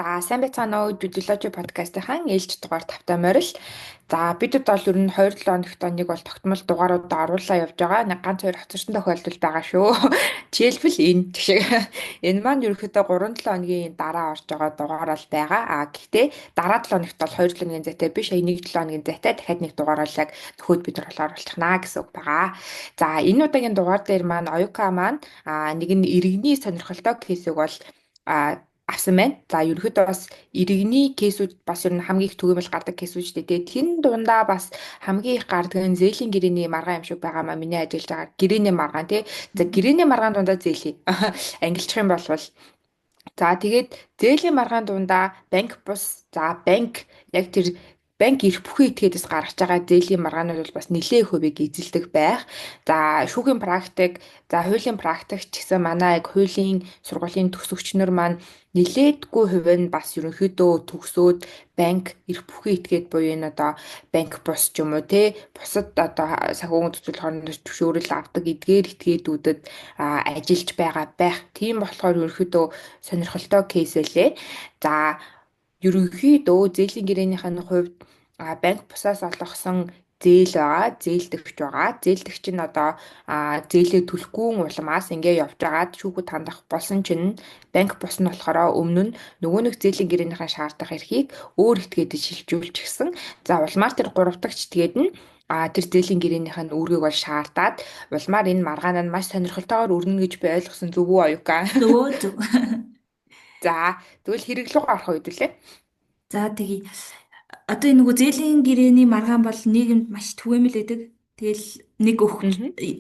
За сайн байцгаана уу Жүжигложи подкастынхаа ээлж дугаар тавтай морил. За бид бол ер нь 2-7 өнөخت оныг бол тогтмол дугаарууд оруулаа явж байгаа. Нэг ганц хоёр хоцорсон тохиолдол байгаа шүү. Жишээлбэл энэ гэх. Энэ маань ерөөхдөө 3-7 өдрийн дараа орж байгаа дугаар бол байгаа. Гэхдээ дараа 7 өнөخت бол 2-7 өдрийн зайтай биш. 1-7 өдрийн зайтай дахиад нэг дугаар бол яг нөхөд бид нар бол оруулчихнаа гэсэн үг байгаа. За энэ удаагийн дугаар дээр маань Оюка маань нэг нь иргэний сонирхолтой кейсийг бол авсан байна. За ерөнхийдөө бас иргэний кейсүүд бас ер нь хамгийн их түгээмэл гардаг кейсүүд шүү дээ. Тэгээд тэн дундаа бас хамгийн их гардаг нь зээлийн гэрээний маргаан юм шиг байгаа маа миний ажиллаж байгаа гэрээний маргаан тий. За гэрээний маргаан дундаа зээлийн ангилчих юм бол за тэгээд зээлийн маргаан дундаа банк бус за банк яг тэр банк эрх бүхий этгээдээс гаргаж байгаа зээлийн маргаанууд бол бас нэлээд хувийг эзэлдэг байх. За шүүхийн практик, за хуулийн практик ч гэсэн манай яг хуулийн сургуулийн төгсөгчнөр маань нэлээдгүй хувь нь бас ерөнхийдөө төгсөөд банк эрх бүхий этгээд буюу энэ одоо банк бус ч юм уу те бусад одоо санхүүгийн төсвөл хоорондох зөвшөөрөл авдаг эдгээр этгээдүүдэд ажиллаж байгаа байх. Тийм болохоор ерөнхийдөө сонирхолтой кейс элэ. За ерөнхийдөө зээлийн гэрээнийхэн хувьд банк бусаас олгосон зээл байгаа, зээлдэгч байгаа. Зээлдэгч нь одоо зээлээ төлөхгүй улмаас ингээ явж байгаад шүүхэд хандах болсон чинь банк бус нь болохоор өмнө нь нөгөө нэг зээлийн гэрээнийхэн шаардах эрхийг өөр этгээдэд шилжүүлчихсэн. За улмаар тэр гурав дахь этгээд нь тэр зээлийн гэрээнийх нь үүргийг бол шаардаад улмаар энэ маргаан нь маш сонирхолтойгоор өрнө гэж би ойлгосон зөв үү аюука. Зөв. За тэгвэл хэрэглүүг орох үед үлээ. За тэгье. Одоо энэ нөгөө зээлийн гэрээний маргаан бол нийгэмд маш түгээмэл байдаг. Тэгэл нэг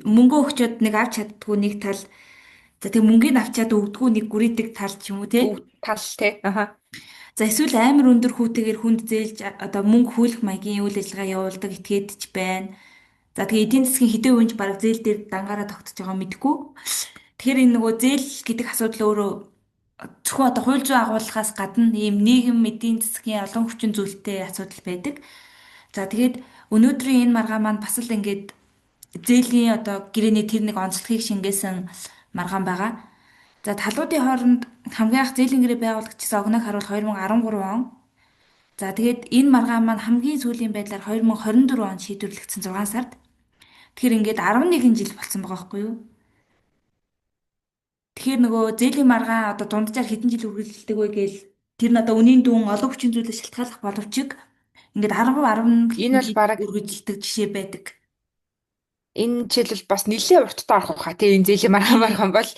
мөнгө өгчөд нэг авч чаддгүй нэг тал. За тэг мөнгөний авчаад өгдөггүй нэг гүрийдэг тал ч юм уу те. Тал те. Аха. За эсвэл амар өндөр хүүтэйгээр хүнд зээлж одоо мөнгө хүлэх маягийн үйл ажиллагаа явуулдаг этгээд ч байна. За тэгээ эдийн засгийн хэдэн хувийнч бараг зээл дээр дангаараа тогтож байгаа мэдэхгүй. Тэгэхээр энэ нөгөө зээл гэдэг асуудал өөрөө зөвхөн одоо хууль зүйн агуулгаас гадна ийм нийгэм эдийн засгийн олон хүчин зүйлтэй асуудал байдаг. За тэгээд өнөөдрийн энэ маргаан маань бас л ингээд зээлийн одоо гэрээний тэр нэг онцлогийг шингээсэн маргаан байгаа. За талуудын хооронд хамгийн анх зээлийн гэрээ байгуулагчсан огног харуул 2013 он. За тэгээд энэ маргаан маань хамгийн сүүлийн байдлаар 2024 он шийдвэрлэгдсэн 6 сард. Тэгэхээр ингээд 11 жил болсон байгаа байхгүй юу? Тэгэхээр нөгөө зээлийн маргаан одоо дунджаар хэдэн жил үргэлжилдэг вэ гээл тэр нь одоо үнийн дүн олон хүчин зүйлээс шалтгааллах боловч ингээд 10 Энэ бол жил баг үргэлжилдэг жишээ байдаг. энэ жишээлбэл бас нэлээд урттай орох хаа тийм энэ зээлийн маргаан бол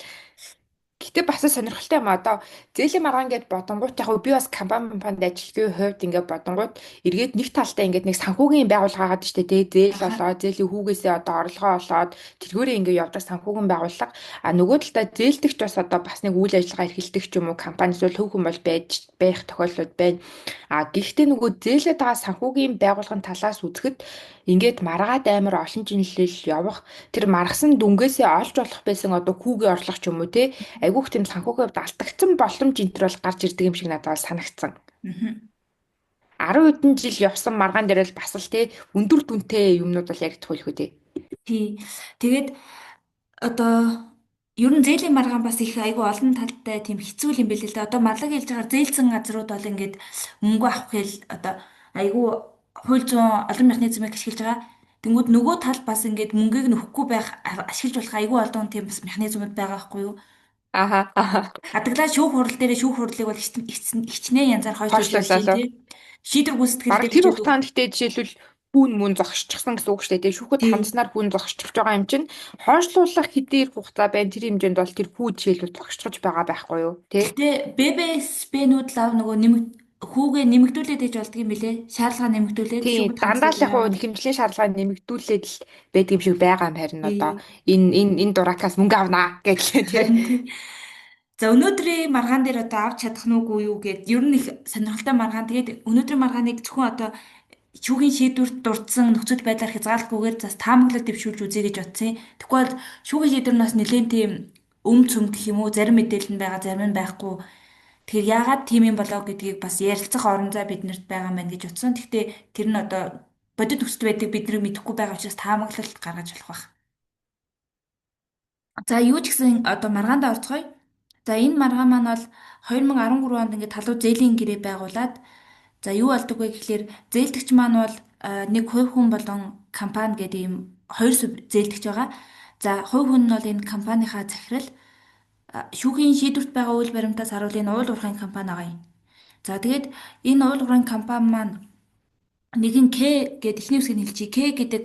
гэтэ бас сонирхолтой юм одоо зээлийн маргаан гэд бодонгууд яг би бас компанид ажиллагийн хувьд ингээд бодонгууд эргээд нэг талдаа ингээд нэг санхүүгийн байгууллага хагаад штэ тий зээл болоод зээлийн хүүгээсээ одоо орлогоо олоод тэргүүрээ ингээд явдаг санхүүгийн байгууллага нөгөө талдаа зээлдэгч бас нэг үйл ажиллагаа эрхэлдэг ч юм уу компани эсвэл хөвгөн бол байж байх тохиолдлууд байна гэхдээ нөгөө зээлээд байгаа санхүүгийн байгууллагын талаас үзэхэд ингээд маргаад амар олон жилийн явах тэр маргасан дүнгээсээ олж болох байсан одоо хүүгийн орлого ч юм уу те айгүйх тийм санхүүгийн хувьд алдагдсан боломж энэ төр бол гарч ирдэг юм шиг надад бол санагдсан. 10 хэдэн жил явсан маргаан дээр л бас л те өндөр дүнтэй юмнууд бол яригдах байлгүй те. Тий. Тэгээд одоо ер нь зээлийн маргаан бас их айгүй олон талтай тийм хэцүү юм байл л да. Одоо марлаг хэлж байгаа зээлсэн газрууд бол ингээд мөнгө авах хэл одоо айгүй хууль зүйн олон механизмыг ашиглаж байгаа. Тэнгүүд нөгөө тал бас ингээд мөнгийг нөхгүй байх ашиглаж болох айгүй олон тийм бас механизмуд байгаа байхгүй юу? Аха. Адаглаа шүүх хурал дээр шүүх хурлыг бол хичнээн янзаар хойшлуулж байна тийм. Шийдвэр гүйцэтгэл Бараг дээр тэр ч хугацаанд гэтээ жишээлбэл хүүн мөн зогсчихсан гэсэн үг шүү дээ. Шүүхэд хандсанаар хүүн зогсчихж байгаа юм чинь хойшлуулах хэдийн хугацаа байна тэр хэмжээнд бол тэр хүү жишээлбэл зогсчихж байгаа байхгүй юу тий? гэхдээ ББСП-нүүд лав нөгөө хүүгээ нэмэгдүүлээд ээж болдго юм билэ? Шаардлага нэмэгдүүлээд Тий, шүүхэд дандаа хандсан л яг байгаа. хэмжлэлийн шаардлага нэмэгдүүлээд л байдаг юм шиг байгаа юм харин одоо Тий. энэ дуракаас мөнгө авнаа гэхлээ тий. Харин тий. За өнөөдрийн маргаан дээр одоо авч чадах нүггүй юу гэд ер нь их сонирхолтой маргаан. Тэгээд өнөөдрийн маргааныг зөвхөн одоо шүүхийн шийдвэрт дурдсан нөхцөл байдлаар хязгаарлахгүйгээр зас таамаглал дэвшүүлж үзье гэж бодсон. Тэгвэл шүүхийн шийдвэр нь бас нэлээд тийм цөм гэх юм уу зарим мэдээлэл нь байгаа зарим нь байхгүй. Тэгэхээр яагаад тийм юм болоо гэдгийг бас ярилцах орон зай биднэрт байгаа мэн гэж утсан. Гэхдээ тэр нь одоо бодит нөхцөл байдгийг бид нэг мэдэхгүй байгаа учраас таамаглалт гаргаж болох байх. За юу ч гэсэн одоо маргаандаа орцгоё. За энэ маргаан маань бол 2013 онд ингээд талуу зээлийн гэрээ байгуулад за юу болдог вэ гэхэлэр зээлдэгч маань бол нэг хувь хүн болон компани гэдэг ийм хоёр зээлдэгч байгаа. За хувь хүн нь бол энэ компанийхаа захирал шүүхийн шийдвэрт байгаа үйл баримтаас харуул энэ уул уурхайн компани байгаа юм. За тэгээд энэ уул уурхайн компани маань нэгэн К гэдэг ихний үсгийг хэлчихье. К гэдэг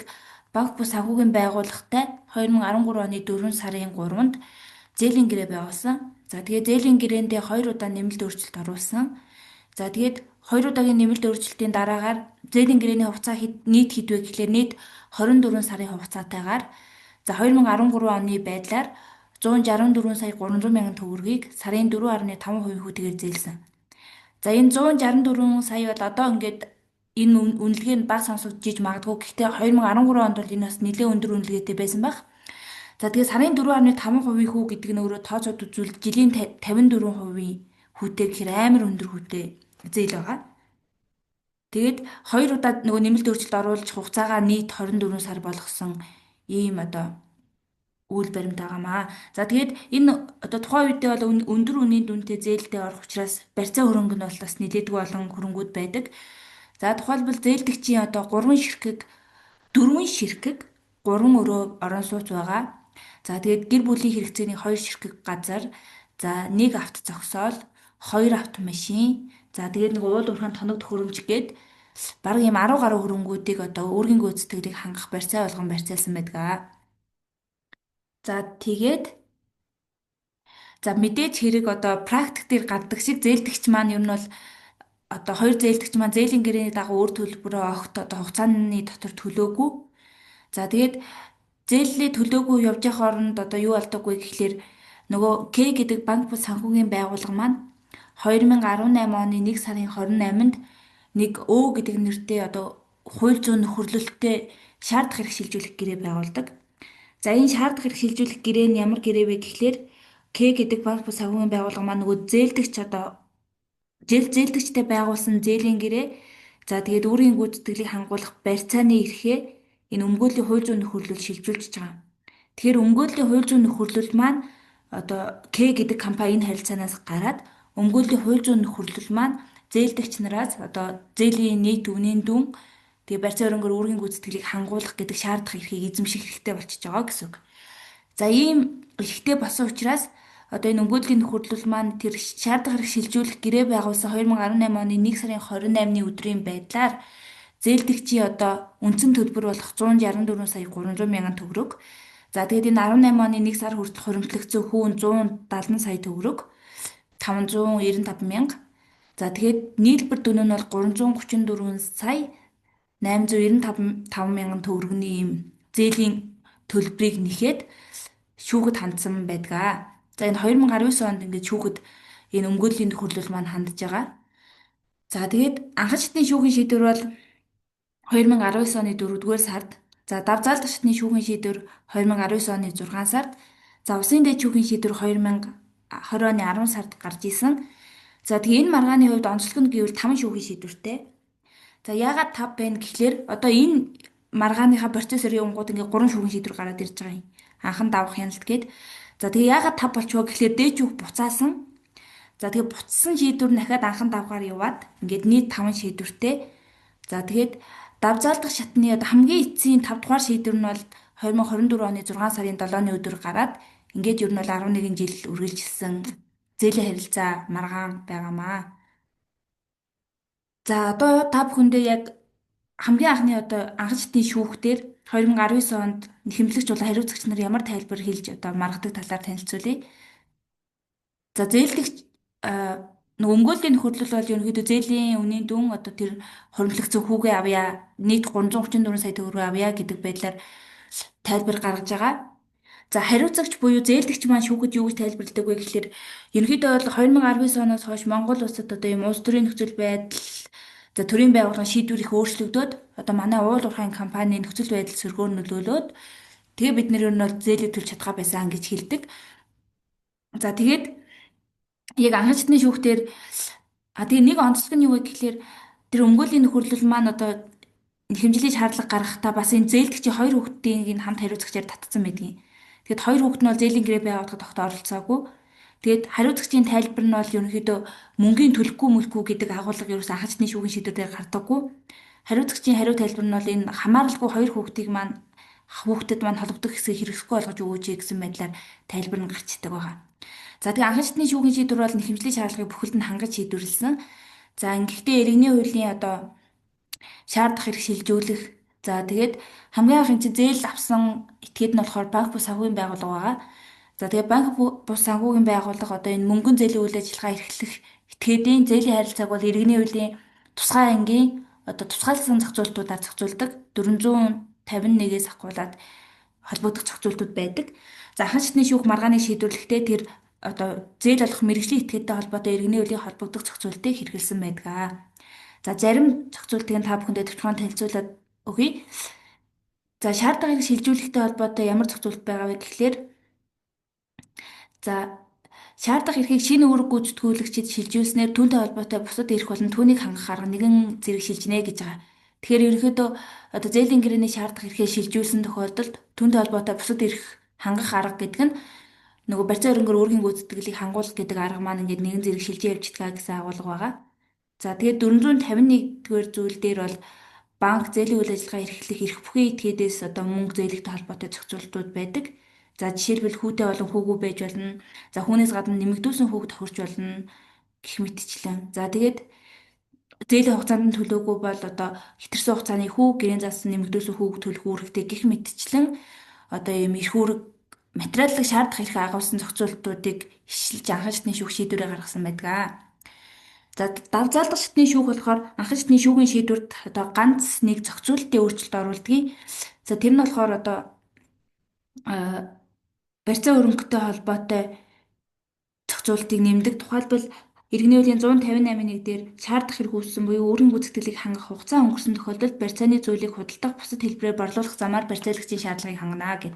банк бус санхүүгийн байгууллагатай 2013 оны 4 сарын 3-нд зээлийн гэрээ байгуулсан. За тэгээд зээлийн гэрээндээ 2 удаа нэмэлт өөрчлөлт оруулсан. За тэгээд 2 удаагийн нэмэлт өөрчлөлтийн дараагаар зээлийн гэрээний хугацаа нийт хэд вэ гэхлээр нийт 24 сарын хугацаатайгаар за 2013 оны байдлаар 164 сая 300 мянган төгрөгийг сарын 4.5% хүүтэйгээр зээлсэн. За энэ 164 сая бол одоо ингээд энэ үнэлгээ нь бага сонсогдож магадгүй. Гэхдээ 2013 онд бол энэ бас нэлээд өндөр үнэлгээтэй байсан баг. За тэгээ сарын 4.5% хүү гэдэг нь өөрөө тооцоод үзвэл жилийн 54% хүүтэй гэхээр амар өндөр хүүтэй зээл байгаа. Тэгээд 2 удаа нөгөө нэмэлт өөрчлөлт оруулж хугацаагаа нийт 24 сар болгосон ийм одоо үйл баримт байгаамаа. За тэгээд энэ одоо тухайн үедээ бол өндөр үнийн дүнтэй зээлтэй орох учраас барьцаа хөрөнгө нь бол бас нэлээдгүй олон хөрөнгүүд байдаг. За тухайлбал зээлдэгчийн одоо 3 өрөө орон сууц байгаа. За тэгээд гэр бүлийн хэрэгцээний 2 ширхэг газар, за 1 авто зогсоол, 2 автомашин, за тэгээд нэг уул уурхайн тоног төхөөрөмж гээд бараг ийм 10 гаруй хөрөнгүүдийг одоо үүргийн гүйцэтгэлийг хангах барьцаа болгон барьцаалсан байдаг. За тэгээд за мэдээж хэрэг одоо практик дээр гаддаг шиг зээлдэгч маань ер нь бол одоо хоёр зээлдэгч маань зээлийн гэрээний дагуу өөр төлбөрөө огт одоо хугацааны дотор төлөөгүй. За тэгээд зээллээ төлөөгүй явж явах оронд одоо юу болдог вэ гэхлээр нөгөө К гэдэг банк бус санхүүгийн байгууллага маань 2018 оны 1 сарын 28-нд нэг Ö гэдэг нэртэй одоо хууль зүйн нөхөрлөлттэй шаардах хэрэг шилжүүлэх гэрээ байгуулдаг. За энэ шаардах хэрэг шилжүүлэх гэрээ нь ямар гэрээ вэ гэхлээр К гэдэг банк бус санхүүгийн байгууллага маань нөгөө зээлдэгч одоо зээлдэгчтэй байгуулсан зээлийн гэрээ за тэгээд үүргийн гүйцэтгэлийг хангуулах барьцааны эрхээ энэ өмгөөллийн хууль зүйн нөхөрлөл шилжүүлж байгаа. Тэгэхээр өмгөөллийн хууль зүйн нөхөрлөл маань одоо К гэдэг компани энэ харилцаанаас гараад өмгөөллийн хууль зүйн нөхөрлөл маань зээлдэгч нараас одоо зээлийн нийт үнийн дүн тэгээ барьцаа хөрөнгөөр үүргийн гүйцэтгэлийг хангуулах гэдэг шаардах эрхийг эзэмших хэрэгтэй болчихж байгаа гэсэн үг. За ийм эрхтэй болсон учраас одоо энэ өмгөөллийн нөхөрлөл маань тэр шаардах хэрэг шилжүүлэх гэрээ байгуулсан 2018 оны 1 сарын 28-ны өдрийн байдлаар зээлдэгчийн одоо үндсэн төлбөр болох 164 сая 300 мянган төгрөг. За тэгээд энэ 18 оны 1 сар хүртэл хуримтлагдсан хүүн 170 сая төгрөг, 595 мянга. За тэгээд нийлбэр дүн нь бол 334 сая 895 мянган төгрөгний ийм зээлийн төлбөрийг нэхэд шүүхэд хандсан байдгаа. За энэ 2019 онд ингээд шүүхэд энэ өмгөөллийн нөхөрлөл маань хандж байгаа. За тэгээд анхан шатны шүүхийн шийдвэр бол 2019 оны 4-р сард, за давзаалдах шатны шүүхийн шийдвэр 2019 оны 6 сард, за усын дэд шүүхийн шийдвэр 2020 оны 10 сард гарч исэн. За тэгээ энэ маргааны хувьд онцлог нь гэвэл 5 шүүхийн шийдвэртэй. За яагаад 5 байна гэхлээр одоо энэ маргааныхаа процессор явгууд ингээ 3 шүүхийн шийдвэр гараад ирж байгаа юм. Анхан давах хяналт гээд. За тэгээ яагаад 5 болчихвоо гэхлээр дээд шүүх буцаасан. За тэгээ буцсан шийдвэр нь дахиад анхан давгаар яваад ингээд нийт 5 шийдвэртэй. За тэгээд давзаалдах шатны одоо хамгийн эцсийн 5 дугаар шийдвэр нь бол 2024 оны 6 сарын 7-ны өдөр гараад ингээд ер нь бол 11 жил үргэлжилсэн зээлийн харилцаа маргаан байгаамаа. За одоо та бүхэндээ яг хамгийн анхны одоо анхан шатны шүүхтэр 2019 онд нэхэмлэгч болон хариуцагч нар ямар тайлбар хэлж одоо маргадаг талаар танилцуулъя. За зээлдэгч нөгөө өмгөөллийн нөхөрлөл бол ерөнхийдөө зээлийн үнийн дүн одоо тэр хуримтлагдсан хүүгээ авъя нийт 334 сая төгрөг авъя гэдэг байдлаар тайлбар гаргаж байгаа. За хариуцагч буюу зээлдэгч маань шүүхэд юу гэж тайлбарладаг вэ гэхэлэр ерөнхийдөө бол 2019 оноос хойш Монгол улсад одоо ийм улс төрийн нөхцөл байдал за төрийн байгууллагын шийдвэр их өөрчлөгдөөд одоо манай уул уурхайн компани нөхцөл байдал сөргөөр нөлөөлөөд тэгээ бид нэр нь бол зээлийг төлж чадгаа байсан гэж хэлдэг. За тэгээд яг анхан шатны шүүхтэр тэгээ нэг онцлог нь юу вэ гэхэлэр тэр өмгөөллийн нөхөрлөл маань одоо хэмжээний шаардлага гаргахтаа бас энэ зээлдэгчийн 2 хүүхдийн хамт хариуцагчаар татсан байдгийг. Тэгэд 2 хүүхэд нь бол зээлийн гэрээ байгуулахад огт оролцоогүй. Тэгээд хариуцагчийн тайлбар нь бол ерөнхийдөө мөнгөний төлөхгүй мөлгүй гэдэг агуулга ерөөс анхаачны шүүхийн шийдвэрээр гардаггүй. Хариуцагчийн хариу тайлбар нь бол энэ хамааралгүй хоёр хүүхдэд маань холбогдох хэсгийг хэрэгсэхгүй болгож өгөөч гэсэн байдлаар тайлбар нь гарч идэг байгаа. За тэгээ анхаачны шүүхийн шийдвэр бол нэхэмжлийн шаардлагыг бүхэлд нь хангаж шийдвэрлсэн. За ингэхдээ иргэний хуулийн одоо шаардах хэрэг шилжүүлэх. За тэгээд хамгийн анх энэ чинь зээл авсан этгээд нь болохоор банк бус санхүүгийн байгууллага байгаа. За тэгээд банк бус санхүүгийн байгууллага одоо энэ мөнгөн зээлийн үйл ажиллагаа эрхлэх этгээдийн зээлийн харилцааг бол иргэний хуулийн тусгай ангийн одоо тусгаалсан зохицуултуудаар зохицуулдаг 451-ээс ахгуулаад холбогдох зохицуултууд байдаг. За анхаачны шүүх маргааныг шийдвэрлэхдээ тэр одоо зээл олох мэргэжлийн этгээдтэй холбоотой иргэний хуулийн холбогдох зохицуултыг хэрэгэлсэн байдаг. За зарим зохицуултыг нь та бүхэндээ товчхон танилцуулаад өгье. За шаардлагыг шилжүүлэхтэй холбоотой ямар зохицуулт байгаа вэ гэхлээр за шаардах эрхийг шинэ үүрэг гүйцэтгүүлэгчид шилжүүлснээр түүнтэй холбоотой бусад эрх болон түүнийг хангах арга нэгэн зэрэг шилжинэ гэж байгаа. Тэгэхээр ерөнхийдөө одоо зээлийн гэрээний шаардах эрхээ шилжүүлсэн тохиолдолд түүнтэй холбоотой бусад эрх хангах арга гэдэг нь нөгөө барьцаа хөрөнгөөр үүргийн гүйцэтгэлийг хангуулах гэдэг арга маань ингээд нэгэн зэрэг шилжиж явж байгаа гэсэн агуулга байгаа. За тэгээд 451-р зүйл дээр бол банк зээлийн үйл ажиллагаа эрхлэх эрх бүхий этгээдээс одоо мөнгө зээлэгтэй холбоотой зохицуултууд байдаг. За жишээлбэл хүүтэй болон хүүгүй байж болно. За хүүнээс гадна нэмэгдүүлсэн хүүг тохирч болно гэх мэтчлэн. За тэгээд зээлийн хугацаанд нь төлөөгүй бол одоо хэтэрсэн хугацааны хүү гэрийн заасан нэмэгдүүлсэн хүүг төлөх үүрэгтэй гэх мэтчлэн одоо ийм эрх үүрэг материаллык шаардах эрх агуулсан зохицуултуудыг ишилж анхаачны шүүх шийдвэрээ гаргасан байдаг. За давзаалдах шатны шүүх болохоор анхаачны шүүхийн шийдвэрт одоо ганц нэг зохицуултын өөрчлөлт оруулдгийг. За тэр нь болохоор одоо барьцаа хөрөнгөтэй холбоотой зохицуултыг нэмдэг. Тухайлбал иргэний хуулийн 158-ны 1 дээр шаардах хэрэг үүссэн буюу өөрийн гүйцэтгэлийг хангах хугацаа өнгөрсөн тохиолдолд барьцааны зүйлийг худалдах бусад хэлбэрээр борлуулах замаар барьцаалагчийн шаардлагыг хангана гэв.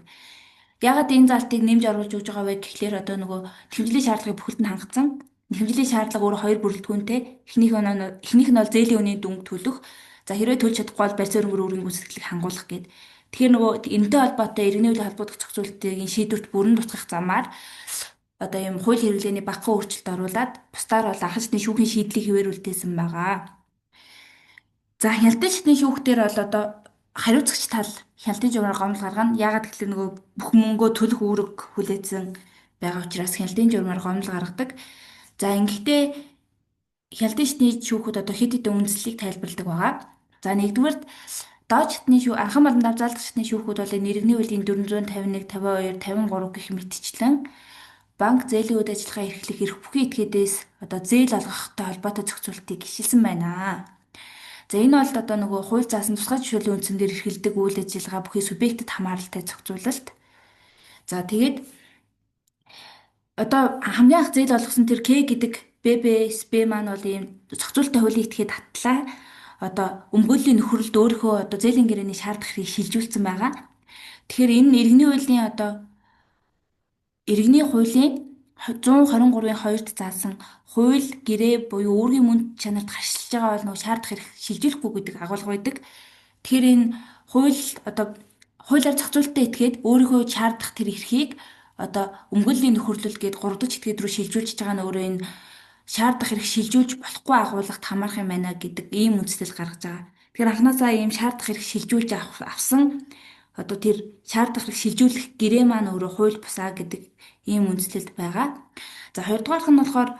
Яагаад энэ залтыг нэмж оруулж өгж байгаа вэ гэхлээр одоо нөгөө хэмжлэлийн шаардлагыг бүхэлд нь хангацсан. Хэмжлэлийн шаардлага өөр хоёр бүрэлдэхүүнтэй. Эхнийх нь бол зээлийн үнийн дүнг төлөх. За хэрвээ төлж чадахгүй бол барьцаа хөрөнгөөр өөрийн гүйцэтгэлийг хангуулах гэд. Тэгэхээр нөгөө энэтэй холбоотой иргэний хуулийн холбогдох зохицуултыг энэ шийдвэрт бүрэн тусгах замаар одоо ийм хууль хэрэглээний багахан өөрчлөлт оруулад бусдаар бол анхаачны шүүхийн шийдлийг хэвээрүүлдээсэн байгаа. За хяналтын шатны шүүхтэр бол одоо хариуцагч тал хяналтын журмаар гомдол гаргана. Яагаад гэвэл нөгөө бүх мөнгөө төлөх үүрэг хүлээсэн байгаа учраас хяналтын журмаар гомдол гаргадаг. За ингэхдээ хяналтын шатны шүүхүүд одоо хэд хэдэн үндслийг тайлбарладаг байгаа. За нэгдүгээрт доод шатны анхан болон давзаалдах шатны шүүхүүд бол энэ иргэний хуулийн 451, 52, 53 гэх мэтчлэн банк зээлийн үйл ажиллагаа эрхлэх эрх бүхий этгээдээс одоо зээл олгохтой холбоотой зохицуултыг гишилсэн байна. За энэ бол одоо нөгөө хууль заасан тусгай зөвшөөрлийн үндсэн дээр эрхэлдэг үйл ажиллагаа бүхий субъектэд хамааралтай зохицуулалт. За тэгээд одоо хамгийн анх зээл олгосон тэр К гэдэг ББСБ маань бол ийм зохицуулалттай хуулийн этгээд татлаа. Одоо өмгөөллийн нөхөрлөлд өөрийнхөө одоо зээлийн гэрээний шаардах хэргийг шилжүүлсэн байгаа. Тэгэхээр энэ иргэний хуулийн одоо иргэний хуулийн 123-ын 2-т заасан хууль гэрээ буюу үүргийн мөн чанарт харьцаж байгаа бол нөгөө шаардах хэрэг шилжүүлэхгүй гэдэг агуулга байдаг. Тэгэхээр энэ хууль одоо хуулиар зохицуулалттай этгээд өөрийнхөө шаардах тэр эрхийг одоо өмгөөллийн нөхөрлөл гээд 3 дахь этгээд рүү шилжүүлж байгаа нь өөрөө энэ шаардах хэрэг шилжүүлж болохгүй агуулгад хамаарах юм байна гэдэг ийм үндсэл гаргаж байгаа. Тэгэхээр анхнаасаа ийм шаардах хэрэг шилжүүлж авсан одоо тэр шаардах хэрэг шилжүүлэх гэрээ маань өөрөө хууль бусаа гэдэг ийм үндслэлд байгаа. За хоёрдугаарх нь болохоор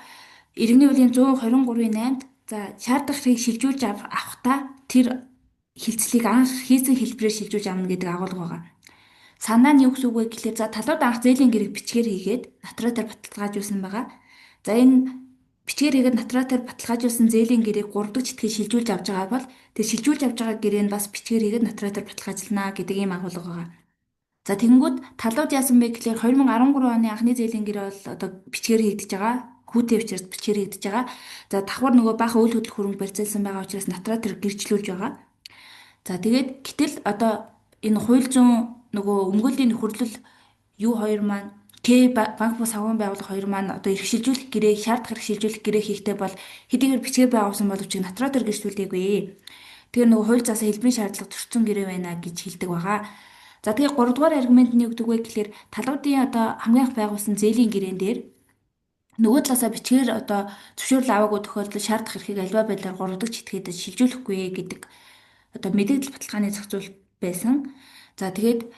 иргэний хуулийн 123-ийн 8-д за шаардах хэргийг шилжүүлж авахдаа тэр хилцлийг анх хийсэн хэлбэрээр шилжүүлж авна гэдэг агуулга байгаа. Санаа нь юу гэсэн үг вэ гэхлээр за талууд анх зээлийн гэрэг бичгээр хийгээд натратаар баталгаажуулсан байгаа. За энэ бичгээр хийгээд натратаар баталгаажуулсан зээлийн гэрээг 3 дахь этгээд шилжүүлж авч байгаа бол тэр шилжүүлж авч байгаа гэрээ нь бас бичгээр хийгээд натратаар баталгаажлана гэдэг ийм агуулга байгаа. За тэгэнгүүт талууд яасан бэ гэхлээр 2013 оны анхны зээлийн гэрээ бол одоо бичгээр хийгдэж байгаа. Хүүтэй учраас бичгээр хийгдэж байгаа. За давхар нөгөө баахан үйл хөдлөх хөрөнгө барьцаалсан байгаа учраас натратаар гэрчлүүлж байгаа. За тэгээд гэтэл одоо энэ хууль зүйн нөгөө өмгөөллийн нөхөрлөл юу хоёр маань банк бус хавган байгууллага хоёр маань одоо эрх шилжүүлэх гэрээ шаардах эрх шилжүүлэх гэрээ хийхдээ бол хэдийгээр бичгээр байгуулсан боловч натратаар гэрчлүүлээгүй. Тэгэхээр нөгөө хууль заасан хэлбэрийн шаардлага зөрчсөн гэрээ байна гэж хэлдэг байгаа. За тэгээ 3 дугаар аргумент нь юу гэдэг вэ гэхээр талуудын одоо хамгийн анх байгуулсан зээлийн гэрээн дээр Нөгөө талаасаа бичгээр одоо зөвшөөрөл аваагүй тохиолдолд шаардах эрхийг альва байдлаар 3 дахь этгээдэд шилжүүлэхгүй гэдэг одоо мэдээлэл баталгааны зохицуул байсан. За тэгээд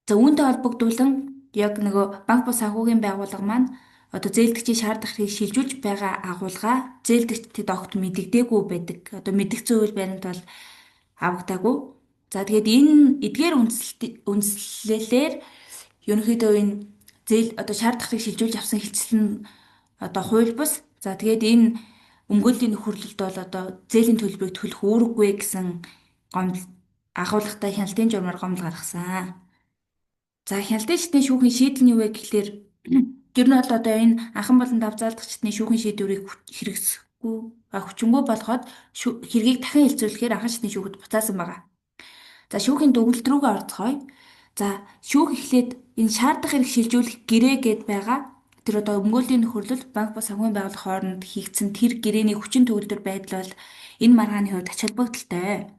за үүнтэй холбогдуулан яг нөгөө банк бус санхүүгийн байгууллага маань одоо зээлдэгчийн шаардах хэрэг шилжүүлж байгаа агуулга зээлдэгчдэд огт мэдэгдээгүй байдаг. Одоо мэдгдсэн үйл баримт бол авагдаагүй. За тэгээд энэ эдгээр үндслэлээр ерөнхийдөө энэ зээл одоо шаардах хэрэг шилжүүлж авсан хэлцэл нь одоо хууль бус. За тэгээд энэ өмгөөллийн нөхөрлөлд бол одоо зээлийн төлбөрийг төлөх үүрэггүй гэсэн гомдол агуулгатай хяналтын журмаар гомдол гаргасан. За хяналтын шатны шүүхийн шийдэл нь юу вэ гэхлээр ер нь бол одоо энэ анхан болон давзаалдах шатны шүүхийн шийдвэрийг хэрэгсэхгүй хүчингүй болгоод хэргийг дахин хэлцүүлэхээр анхан шатны шүүхэд буцаасан байгаа. За шүүхийн дүгнэлт рүүгээ орцгоё. За шүүх эхлээд энэ шаардах хэрэг шилжүүлэх гэрээ гэд байгаа. Тэр одоо өмгөөлийн нөхөрлөл банк ба санхүүгийн байгууллага хооронд хийгдсэн тэр гэрээний хүчин төгөлдөр байдал бол энэ маргааны хувьд ач холбогдолтой.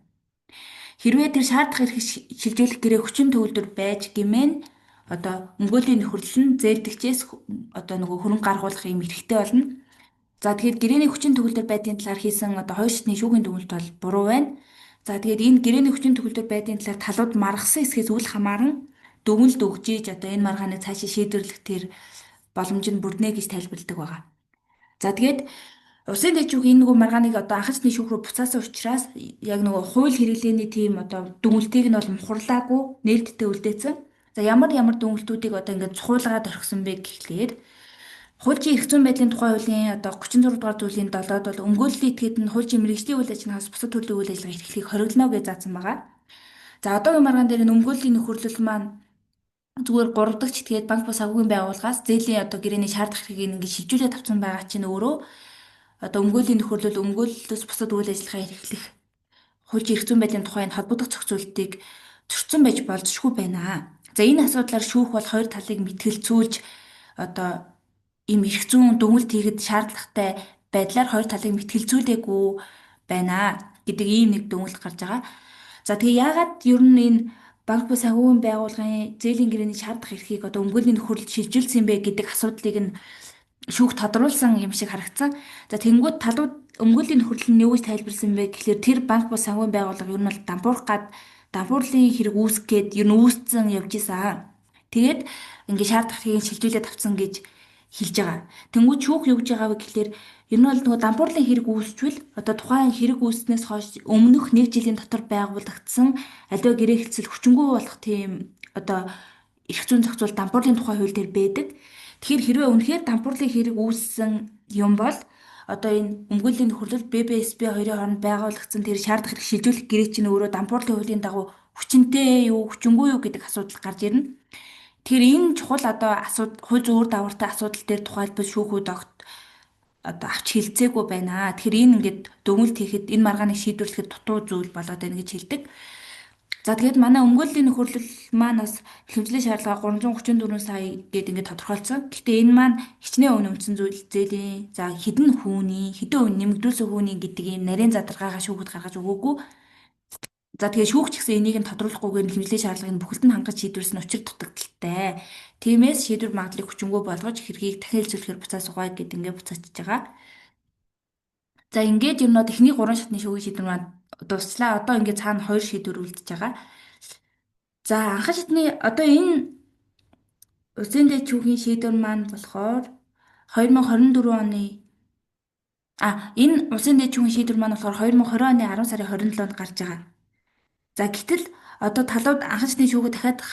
Хэрвээ тэр шаардах эрхийг шилжүүлэх гэрээ хүчин төгөлдөр байж гэмээн одоо өмгөөлийн нөхөрлөл нь зээлдэгчээс одоо нөгөө хөрөнгө гаргуулах юм эрхтэй болно. За тэгэхээр гэрээний хүчин төгөлдөр байдгийн талаар хийсэн одоо хоёр шатны шүүхийн дүгнэлт бол буруу байна. За тэгээд энэ гэрээний хүчин төгөлдөр байдгийн талаар талууд маргасан хэсгээс үл хамааран дүгнэлт өгч ийж одоо энэ маргааныг цаашаа шийдвэрлэх тэр боломж нь бүрднэ гэж тайлбарладаг байгаа. За тэгээд Усын дэжүүг энэ нөгөө маргааныг одоо анхны шүүх рүү буцаасан учраас яг нөгөө хууль хэрэглээний тийм одоо дүгнэлтийг нь бол мухарлаагүй нээлттэй үлдээсэн. За ямар ямар дүгнэлтүүдийг одоо ингээд цухуулгаад орхисон бэ гэхлээр хуульчийн эрх зүйн байдлын тухай хуулийн одоо 36 дугаар зүйлийн 7-д бол өмгөөллийн этгээд нь хуульчийн мэрэгжлийн үйл ажиллагаас бусад төрлийн үйл ажиллагаа эрхлэхийг хориглоно гэж заасан байгаа. За одоогийн маргаан дээр нь өмгөөллийн нөхөрлөл маань зүгээр 3 дахь этгээд банк ба санхүүгийн байгууллагаас зээлийн одоо гэрээний шаардах хэргийг ингээд шилжүүлээд авсан байгаа чинь өөрөө одоо өмгөөлийн нөхөрлөл өмгөөллөөс бусад үйл ажиллагаа эрхлэх хуулийн эрх зүйн байдлын тухайн холбогдох зохицуултыг зөрчсөн байж болзошгүй байна. За энэ асуудлаар шүүх бол хоёр талыг мэтгэлцүүлж одоо ийм эрх зүйн дүгнэлт хийхэд шаардлагатай байдлаар хоёр талыг мэтгэлзүүлээгүй байна гэдэг ийм нэг дүгнэлт гарч байгаа. За тэгээ яагаад ер нь энэ банк ба санхүүгийн байгууллагын зээлийн гэрээний шаардах эрхийг одоо өмгөөлийн нөхөрлөлд шилжүүлсэн бэ гэдэг асуудлыг нь шүүх тодруулсан юм шиг харагдсан. За тэнгууд талууд өмгөөлийн нөхөрлөл нь юу гэж тайлбарласан бэ гэхлээр тэр банк ба санхүүгийн байгууллага ер нь бол дампуурлын хэрэг үүсгэх гээд ер нь үүсцэн явж исэн. Тэгээд ингээд шаардах хэргийг шилжүүлээд авсан гэж хэлж байгаа. Тэнгүүд шүүх юу гэж байгаа вэ гэхлээр ер нь бол нөгөө дампуурлын хэрэг үүсчвэл одоо тухайн хэрэг үүснээс хойш өмнөх 1 жилийн дотор байгуулагдсан аливаа гэрээ хэлцэл хүчингү болох тийм одоо эрх зүйн зохицуул дампуурлын тухай хууль дээр байдаг. Тэгэхээр хэрвээ үнэхээр дампуурлын хэрэг үүссэн юм бол одоо энэ өмгөөлийн нөхөрлөл ББСП хоёрын хооронд байгуулагдсан тэр шаардах хэрэг шилжүүлэх гэрээ чинь өөрөө дампуурлын хуулийн дагуу хүчинтэй юу, хүчингүй юу гэдэг асуудал гарч ирнэ. Тэгэхээр энэ чухал одоо хууль зүйн үр дагавартай асуудал дээр тухайлбал шүүхүүд огт одоо авч хэлцээгүй байна. Тэгэхээр энэ ингээд дүгнэлт хийхэд энэ маргааныг шийдвэрлэхэд дутуу зүйл болоод байна гэж хэлдэг. За тэгээд манай өмгөөлийн нөхөрлөл маань бас хэмжлэлийн шаардлага 334 сая гээд ингээд тодорхойлцсон. Гэхдээ энэ маань хичнээн үнэмшсэн зүйл зээлийн за хэдэн үн нэмэгдүүлсэн хүний гэдэг ийм нарийн задаргаагаа шүүхэд гаргаж өгөөгүй. За тэгээд шүүгч гэсэн энийг нь тодруулахгүйгээр нь хэмжлэлийн шаардлагыг бүхэлд нь хангаж шийдвэрсэн учир дутагдaltaй. Тиймээс шийдвэр магадлалыг хүчингү болгож хэргийг дахин хэлцүүлэхээр буцаas угаая гэд ингээд буцаачж байгаа. За ингээд юм нөө техник 3 шатны шүүгийн шийдвэр маань дусчлаа. Одоо ингээд цаана 2 шийдвэр үлдэж байгаа. За анхан шатны одоо энэ Улсын дэд шүүхийн шийдвэр маань болохоор 2024 оны энэ Улсын дэд шүүхийн шийдвэр маань болохоор 2020 оны 10 сарын 27-нд гарч байгаа. За гэтэл одоо талууд анхан шатны шүүгээ дахиад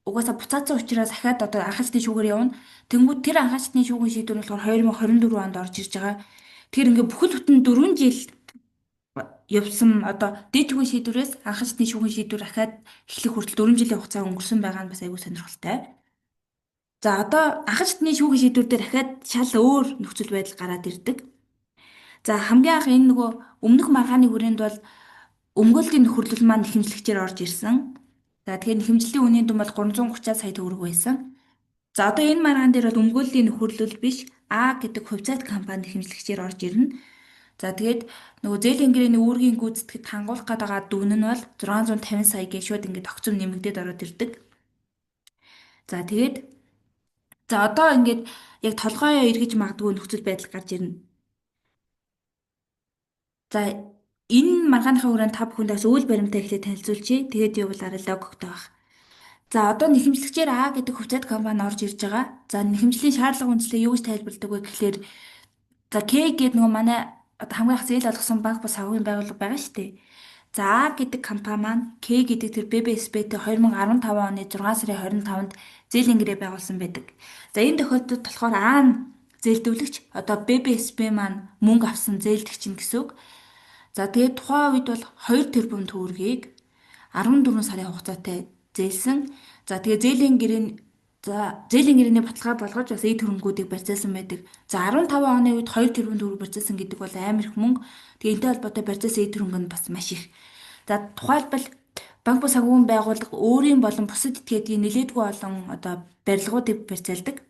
угаасаа буцаацсан учраас дахиад одоо анхан шатны шүүгээр явна. Тэнгүүд тэр анхан шатны шүүхийн шийдвэр нь болохоор 2024 онд орж ирж байгаа. Тэр ингээ бүхэл бүтэн 4 жил явсан одоо дэд шүүхийн шийдвэрээс анхан шатны шүүхийн шийдвэр дахиад эхлэх хүртэл 4 жилийн хугацаа өнгөрсөн байгаа нь бас аягүй сонирхолтой. За одоо анхан шатны шүүхийн шийдвэр дээр дахиад шал өөр нөхцөл байдал гараад ирдэг. За хамгийн анх энэ нөгөө өмнөх маргааны хүрээнд бол өмгөөллийн нөхөрлөл маань нэхэмжлэгчээр орж ирсэн. За тэгэхээр нэхэмжлийн үнийн дүн бол 330 сая төгрөг байсан. За одоо энэ маргаан дээр бол өмгөөллийн нөхөрлөл биш А гэдэг хувьцаат компани нэхэмжлэгчээр орж ирнэ. За тэгээд нөгөө зээлийн гэрээний үүргийн гүйцэтгэхэд хангуулах гээд байгаа дүн нь бол 650 сая гэж шууд ингээд огцом нэмэгдээд ороод ирдэг. За тэгээд За одоо ингээд яг толгой эргэж магадгүй нөхцөл байдал гарч ирнэ. За энэ маргаанхаа хүрээнд та бүхэнд бас үйл баримтаа ихлэ танилцуулъя. Тэгээд явуулаарай логогтой байх. За одоо нэхэмжлэгчээр А гэдэг хувьцаат компани орж ирж байгаа. За нэхэмжлийн шаардлага үндэслэл юу гэж тайлбарладаг вэ гэхлээр за К гэдэг нөгөө манай одоо хамгийн их зээл олгосон банк ба санхүүгийн байгууллага байгаа шүү дээ. За А гэдэг компани маань К гэдэг тэр ББСБ-тэй 2015 оны 6 сарын 25-нд зээлийн гэрээ байгуулсан байдаг. За энэ тохиолдолд болохоор А нь зээлдүүлэгч одоо ББСБ маань мөнгө авсан зээлдэгч нь гэсэн үг. За тэгээд тухайн үед бол 2 тэрбум төгрөгийг 14 сарын хугацаатай зээлсэн. За тэгээ зээлийн гэрээний баталгаа болгож бас эд хөрөнгүүдийг барьцаалсан байдаг. За 15 оны үед 2 тэрбум төгрөг барьцаалсан гэдэг бол амар их мөнгө. Тэгээ энэтэй холбоотой барьцаалсан эд хөрөнгө нь бас маш их. За тухайлбал банк ба санхүүгийн байгууллага өөрийн болон бусад этгээдийн нэлээдгүй олон одоо барилгуудыг барьцаалдаг.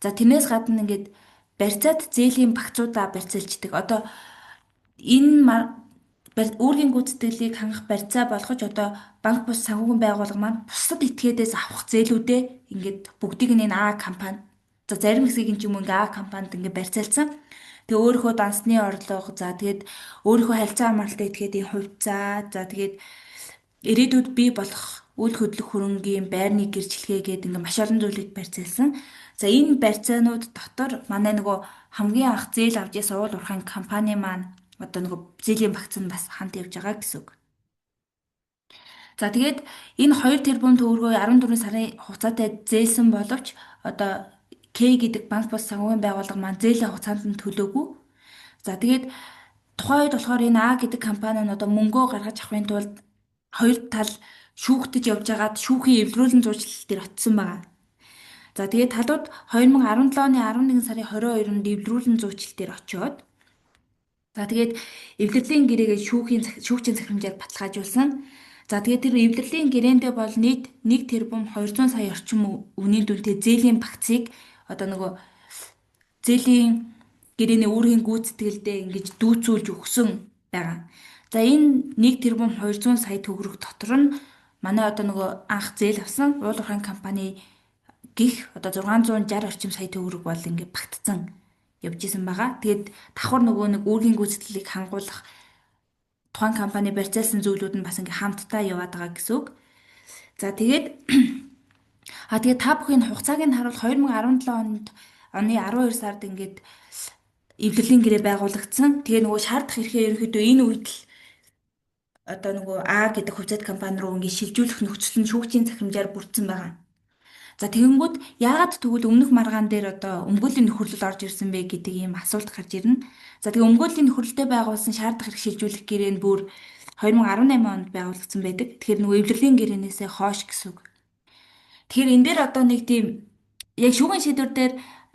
За тэрнээс гадна ингээд барьцаат зээлийн багцуудаа барьцаалждаг. Одоо энэ үүргийн гүйцэтгэлийг хангах барьцаа болгож одоо банк бус санхүүгийн байгууллага маань бусад этгээдээс авах зээлүүдээ ингээд бүгдийг нь энэ А компани за зарим хэсгийг нь ч юм уу ингээд А компанид ингээд барьцаалсан. Тэгээ өөрийнхөө дансны орлого за тэгээд өөрийнхөө харилцаа хамааралтай этгээдийн хувьцаа за тэгээд ирээдүйд бий болох үйл хөдлөх хөрөнгийн байрны гэрчлэгээ гэдэг ингээд маш олон зүйлийг барьцаалсан. За энэ барьцаанууд дотор манай нөгөө хамгийн анх зээл авч ясан уул уурхайн компани маань одоо нөгөө зээлийн багц нь бас хамт явж байгаа гэсэн үг. За тэгээд энэ 2 тэрбум төгрөгөө 14 сарын хугацаатай зээлсэн боловч одоо К гэдэг банк бус санхүүгийн байгууллага маань зээлийн хугацаанд нь төлөөгүй. За тэгээд тухайн үед болохоор энэ А гэдэг компани нь одоо мөнгөө гаргаж авахын тулд хоёр тал шүүхтэж явж байгаад шүүхийн эвлэрүүлэн зуучлал дээр очсон байгаа. За тэгээд талууд 2017 оны 11 сарын 22-нд эвлэрүүлэн зуучлал дээр очиод за тэгээд эвлэрлийн гэрээгээ шүүгчийн захирамжаар баталгаажуулсан. За тэгээд тэр эвлэрлийн гэрээндээ бол нийт 1 тэрбум 200 сая орчим үнийн дүнтэй зээлийн багцыг одоо нөгөө зээлийн гэрээний үүргийн гүйцэтгэлдээ ингэж дүүцүүлж өгсөн байгаа. За энэ 1 тэрбум 200 сая төгрөг дотор нь манай одоо нөгөө анх зээл авсан уул уурхайн компани гих одоо 660 орчим сая төгрөг бол ингэ багтцсан явж исэн байгаа. Тэгээд давхар нөгөө нэг үүргийн гүйцэтгэлийг хангуулах тухайн компани барьцаалсан зүйлүүд нь бас ингээм хамтдаа яваад байгаа гэсэн үг. За тэгээд тэгээд та бүхэн хугацааг нь харуул 2017 оны 12 сард ингээд эвлэрлийн гэрээ байгуулагдсан. Тэгээ нөгөө шаардах эрхээ ерөнхийдөө энэ үед л одоо нөгөө А гэдэг хувьцаат компани руу ингээд шилжүүлэх нөхцөл нь шүүгчийн захирамжаар бүрдсэн байгаа. За тэгэнгүүт яагаад тэгвэл өмнөх маргаан дээр одоо өмгөөлийн нөхөрлөл орж ирсэн бэ гэдэг ийм асуулт гарч ирнэ. За тэгээ өмгөөлийн нөхөрлөлтөд байгуулсан шаардах хэрэг шилжүүлэх гэрээ нь бүр 2018 онд байгуулагдсан байдаг. Тэгэхээр нөгөө эвлэрлийн гэрээнээсээ хойш гэсэн үг. Тэгэхээр энэ дээр одоо нэг тийм яг шүүгэн шийдвэр дээр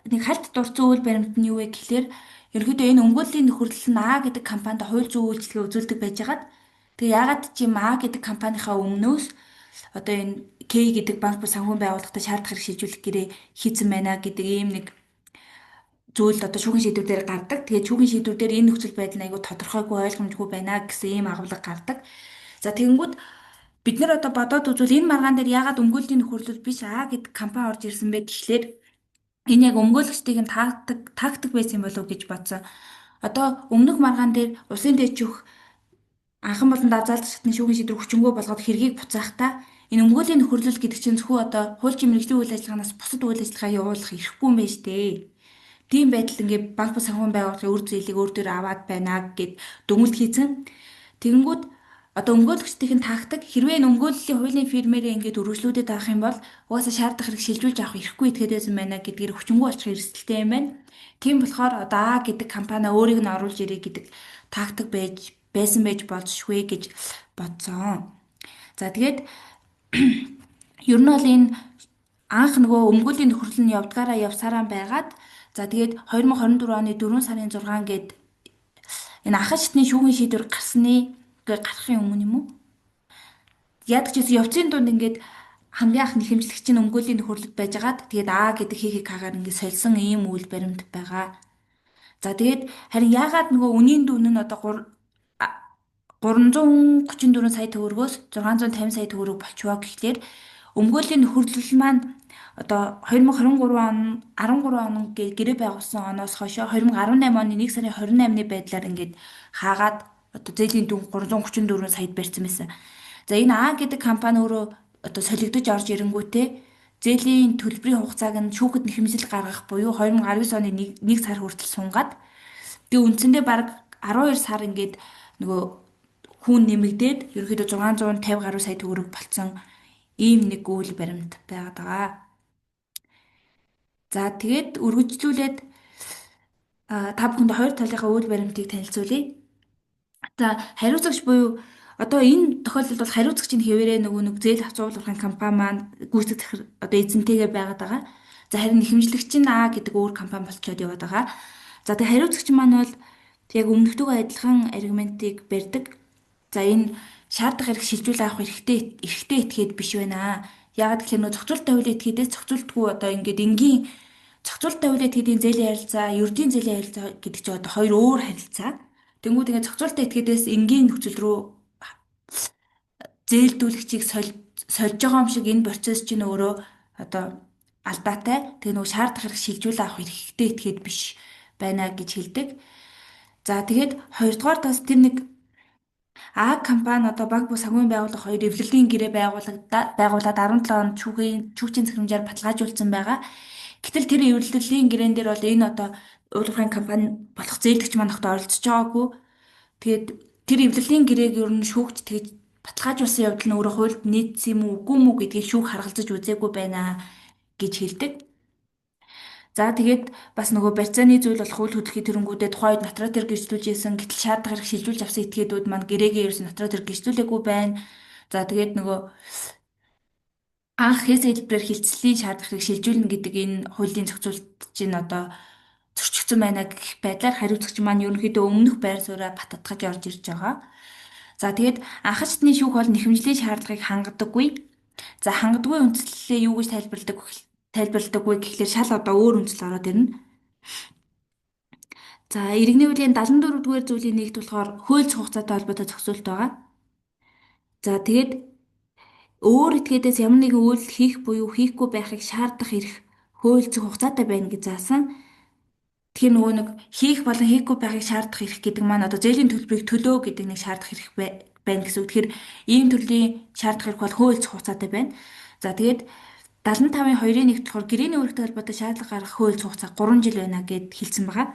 нэг хальт дурдсан үйл баримт нь юу вэ гэхлээр ерөнхийдөө энэ өмгөөлийн нөхөрлөл нь А гэдэг компанид хууль зүйн үйлчлэгээ үзүүлдэг байжгаад тэгээ яагаад ч юм А гэдэг компанийнхаа өмнөөс одоо энэ К гэдэг банк ба санхүүгийн байгууллагатай шаардах хэрэг шийдвэрлэх гэрээ хийцэн байна гэдэг ийм нэг зүйл одоо шүүгэн шийдвэр дээр гардаг. Тэгээд шүүгэн шийдвэр дээр энэ нөхцөл байдал нь айгүй тодорхойгүй ойлгомжгүй байна гэсэн ийм агуулга гардаг. За тэгэнгүүт бид нар одоо бодоод үзвэл энэ маргаан дээр яагаад өмгөөлийн нөхөрлөл биш А гэдэг компани орж ирсэн бэ гэхлээр энэ яг өмгөөлөгчдийн тактик байсан болов уу гэж бодсон. Одоо өмнөх маргаан дээр усын дэвжих анхан болон давзаалт шатны шүүгэн шийдвэр хүчингү болгоод хэргийг буцаахтаа энэ өмгөөлийн нөхөрлөл гэдэг чинь зөвхөн одоо хуульчийн мэргэжлийн үйл ажиллагаанаас бусад үйл ажиллагаа явуулах эрхгүй юм байна штэ. Тийм байдал ингээд банк ба санхүүгийн байгууллагын үр зээлийг өөр дөр аваад байна гэд дүгнэлт хийсэн. Тэгэнгүүт одоо өмгөөлөгчдийн тактик хэрвээ өмгөөллийн хуулийн фирмээрээ ингээд өргөжлүүдэд авах юм бол угаасаа шаардах хэрэг шилжүүлж авах эрхгүй этгээд байсан байна гэдгээр хүчингү очих эрсдэлтэй юм байна. Тийм болохоор одоо А гэдэг компани өөрийг нь оруулж ирээ гэдэг тактик байсан байж болзошгүй гэж бодсон. За тэгээд ер нь бол энэ анх нөгөө өмгөөлийн нөхөрлөл нь явдгаараа явсараа байгаад за тэгээд 2024 оны 4 сарын 6 гээд энэ анхан шатны шүүгэн шийдвэр гарахын өмнө юм уу? Яадаг ч гэсэн явцын дунд ингээд хамгийн анх нэхэмжлэгчийн өмгөөлийн нөхөрлөлд байжгаад тэгээд А гэдэг хийхийг хагаар ингээд сольсон ийм үйл баримт байгаа. За тэгээд харин яагаад нөгөө үнийн дүн нь одоо 334 сая төгрөгөөс 650 сая төгрөг болчихвоо гэхлээр өмгөөлийн нөхөрлөл маань одоо 2023 он 13 он гэрээ байгуулсан оноос хойшоо 2018 оны 1 сарын 28-ны байдлаар ингээд хаагаад одоо зээлийн дүн 334 саяд барьсан байсан. За энэ А гэдэг компани өөрөө одоо солигдож орж ирэнгүүтээ зээлийн төлбөрийн хугацааг нь шүүхэд нэхэмжил гаргах буюу 2019 оны 1 сар хүртэл сунгаад тэгээ үндсэндээ баг 12 сар ингээд нөгөө хүүн нэмэгдээд ерөнхийдөө 650 гаруй сая төгрөг болцсон ийм нэг үйл баримт байгаад байгаа. За тэгээд үргэлжлүүлээд та бүхэнд хоёр талынхаа үйл баримтыг танилцуулъя. За хариуцагч буюу одоо энэ тохиолдолд бол хариуцагчийн хэвээрээ нөгөө нэг зээл авч уулгахын компани маань гүйцэтгэх одоо эзэнтэйгээ байгаад байгаа. За харин нэхэмжлэгч нь А гэдэг өөр компани болчиход яваад байгаа. За тэгээ хариуцагч маань бол яг өмнөдөө адилхан аргументыг барьдаг. За энэ шаардах хэрэг шилжүүл авах эрхтэй этгээд биш байна. Яагаад гэхээр нөө зохицуулалттай хуулийн этгээдээс зохицуултгүй одоо ингээд энгийн зохицуулалттай хуулийн этгээдийн зээлийн харилцаа, ердийн зээлийн харилцаа гэдэг чинь одоо хоёр өөр харилцаа. Тэнгүүд ингээд зохицуулалттай этгээдээс энгийн нөхцөл рүү зээлдүүлэгчийг сольж байгаа юм шиг энэ процесс чинь өөрөө одоо алдаатай. Тэгээ нөгөө шаардах хэрэг шилжүүл авах эрхтэй этгээд биш байна гэж хэлдэг. За тэгээд хоёрдугаар тас тэр нэг А компани одоо банк бус сангүйн байгууллага хоёр эвлэлийн гэрээ байгуулад 17 онд шүүхийн захирамжаар баталгаажуулсан байгаа. Гэтэл тэр эвлэлийн гэрээн дээр бол энэ одоо уулуурхайн компани болох зээлдэгч манайхад оролцож байгаагүй. Тэгээд тэр эвлэлийн гэрээг ер нь шүүгч тэгж баталгаажуулсан явдал нь өөрөө хуульд нийцсэн юм уу үгүй мүү гэдгийг шүүх харгалзаж үзээгүй байна гэж хэлдэг. За тэгээд бас нөгөө барьцааны зүйл болох үйл хөдлөлийн тэрнгүүдэд тухайд нотариатор гэрчлүүлж исэн гэтэл шаардах хэрэг шилжүүлж авсан этгээдүүд маань гэрээгээ ерөөс нотариатор гэрчлүүлээгүй байна. За тэгээд нөгөө анх хэс хэлбэрээр хилцлийн шаардах хэрэг шилжүүлнэ гэдэг энэ хуулийн зохицуулт чинь одоо зөрчигдсөн байна гэх байдлаар хариуцагч маань ерөнхийдөө өмнөх байр сууриа баттгаж орж ирж байгаа. За тэгээд анхачтны шүүх бол нэхэмжлийн шаардлагыг хангадаггүй. За хангадаггүй үндслэлээ юу гэж тайлбарладаггүй гэхлээр шал одоо өөр үндсэл ороод ирнэ. За иргэний үеийн 74-р зүйлийн нэгт болохоор хууль хугацаатай холбоотой зохицуулт байгаа. За тэгээд өөр этгээдээс ямар нэгэн үйлдэл хийх буюу хийхгүй байхыг шаардах эрх хууль хугацаатай байна гэж заасан. Тэгэхээр нөгөө нэг хийх болон хийхгүй байхыг шаардах эрх гэдэг маань одоо зээлийн төлбөрийг төлөө гэдэг нэг шаардах эрх байна гэсэн үг. Тэгэхээр ийм төрлийн шаардах эрх бол хууль хугацаатай байна. За тэгээд 75-ын 2-ын 1-т болохоор гэрээний үүрэгтэй холбоотой шаардлага гаргах хууль хугацаа 3 жил байна гэд хэлсэн байгаа.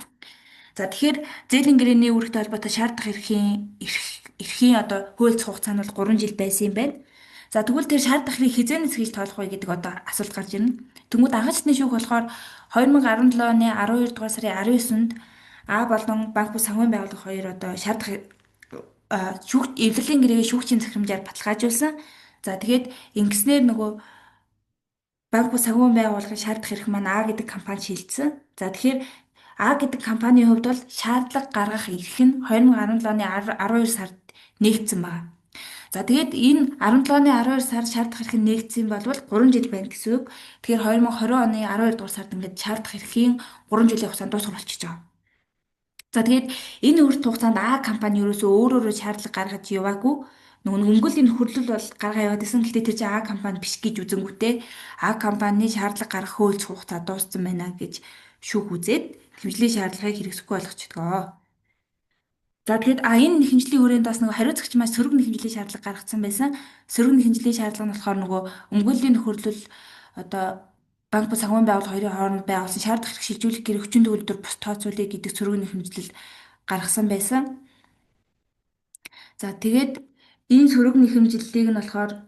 За тэгэхээр зээлийн гэрээний үүрэгтэй холбоотой шаардах эрхийн одоо хууль хугацаа нь бол 3 жил байсан юм байна. За тэгвэл тэр шаардах эрхийг хизээнээс хийж тоолох вэ гэдэг одоо асуулт гарч ирнэ. Тэнгүүд анхаачны шүүх болохоор 2017 оны 12 дугаар сарын 19-нд А болон банк бус сангүйн байгууллага хоёр одоо шаардах эвлэлийн гэрээгээ шүүгчийн захирамжаар баталгаажуулсан. За тэгээд ингэснээр нөгөө банк бус сангүйн байгууллагын шаардах эрх маань А гэдэг компани шилжсэн. За тэгэхээр А гэдэг компанийн хувьд бол шаардлага гаргах эрх нь 2017 оны 12 сард нэгдсэн байна. За тэгээд энэ 17 оны 12 сард шаардах эрх нь нэгдсэн бол 3 жил байна гэсэн үг. Тэгэхээр 2020 оны 12 дугаар сард ингээд шаардах эрхийн 3 жилийн хугацаанд дуусах болчихж байгаа. За тэгээд энэ үрд хугацаанд А компани ерөөсөө өөрөөрөө шаардлага гаргаж яваагүй. Нөгөө өнгөлийн нөхөрлөл бол гаргаа яваад исэн. Гэхдээ тэр чинь А компани биш гэж үзэнгүүтээ А компанийн шаардлага гаргах хууль хугацаа дууссан байна гэж шүүх үзээд хэмжлийн шаардлагыг хэрэгсэхгүй болгочихдгоо. За тэгэхэд энэ нэхэмжлийн хүрээнд бас нөгөө хариуцагч маань сөрөг нэхэмжлийн шаардлага гаргацсан байсан. Сөрөг нэхэмжлийн шаардлага нь болохоор нөгөө өмгөөллийн нөхөрлөл одоо банк ба сангүйн байгууллага хоёрын хооронд байгуулсан шаардах хэрэг шилжүүлэх гэр хүчин төгөлдөр бус тооцоолъё гэдэг сөрөг нэхэмжлэл гаргасан байсан. За тэгээд энэ сөрөг нэхэмжлэлийг нь болохоор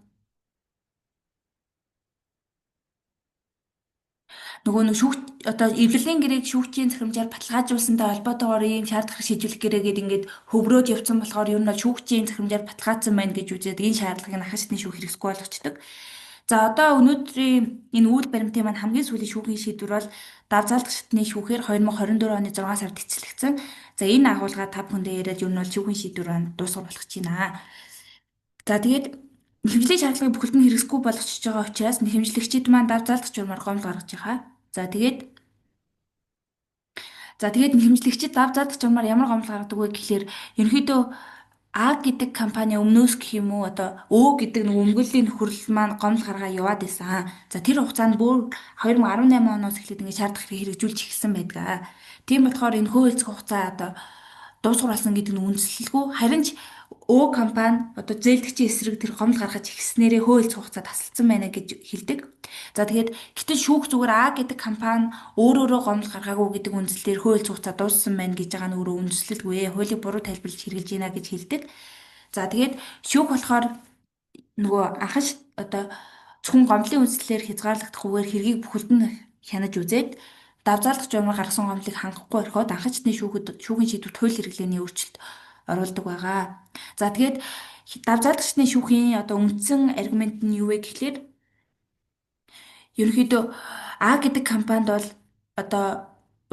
нөгөө нэг шүүх одоо эвлэлийн гэрээг шүүгчийн захирамжаар баталгаажуулсантай холбоотойгоор ийм шаардах хэрэг шийдвэрлэх гэрээгээд ингээд хөврөөд явцсан болохоор ер нь бол шүүгчийн захирамжаар баталгаажсан байна гэж үзээд энэ шаардлагыг ахичтны шүүх хэрэгсгүй болгочдөг. За одоо өнөөдрийн энэ үйл баримтын маань хамгийн сүүлийн шүүхийн шийдвэр бол давзаалт шатны шүүхээр 2024 оны 6 сард эцэлэгдсэн. За энэ агуулга та бүхэндээ яриад ер нь бол шүүхийн шийдвэр маань дуусгах болох байна. За тэгээд нэхэмжлийн шаардлагыг бүхэлд нь хэрэгсгүй болгочихж байгаа учраас нэхэмжлэгчид маань давзаалт журмаар гомдол гаргаж байгаа. За тэгээд нэхэмжлэгчид давзаалт журмаар ямар гомдол гаргадаг вэ гэхлээр ерөнхийдөө А гэдэг компани өмнөөс гэх юм уу одоо Ö гэдэг нэг өмгөөллийн нөхөрлөл маань гомдол гаргаа яваад байсан. За тэр хугацаанд бүр 2018 оноос эхлээд ингэ шаардах хэрэг хэрэгжүүлж эхэлсэн байдаг. Тийм болохоор энэ хөөцөх хугацаа одоо дуусгар болсон гэдэг нь үндэслэлгүй. Харин ч Ö компани одоо зээлдэгчийн эсрэг тэр гомдол гаргаж эхэлснээрээ хөөцөх хугацаа тасалдсан байна гэж хэлдэг. За тэгээд гэтэл шүүх зүгээр А гэдэг компани өөрөөрөө гомдол гаргаагүй гэдэг үндслээр хууль зүйн хугацаа дууссан байна гэж байгаа нь өөрөө үндэслэлгүй. Хуулийг буруу тайлбарлаж хэрэгжилж байна гэж хэлдэг. За тэгээд шүүх болохоор нөгөө анхаш одоо зөвхөн гомдлын үндслээр хязгаарлагдахгүйгээр хэргийг бүхэлд нь хянаж үзээд давзаалгах журмаар гаргасан гомдлыг хангахгүй орхиод анхачны шүүхийн шийдвэрт хууль хэрэглээний өөрчлөлт оруулдаг байгаа. За тэгээд давзаалагчны шүүхийн одоо үндсэн аргумент нь юу вэ гэхлээр ерөнхийдөө А гэдэг компанид бол одоо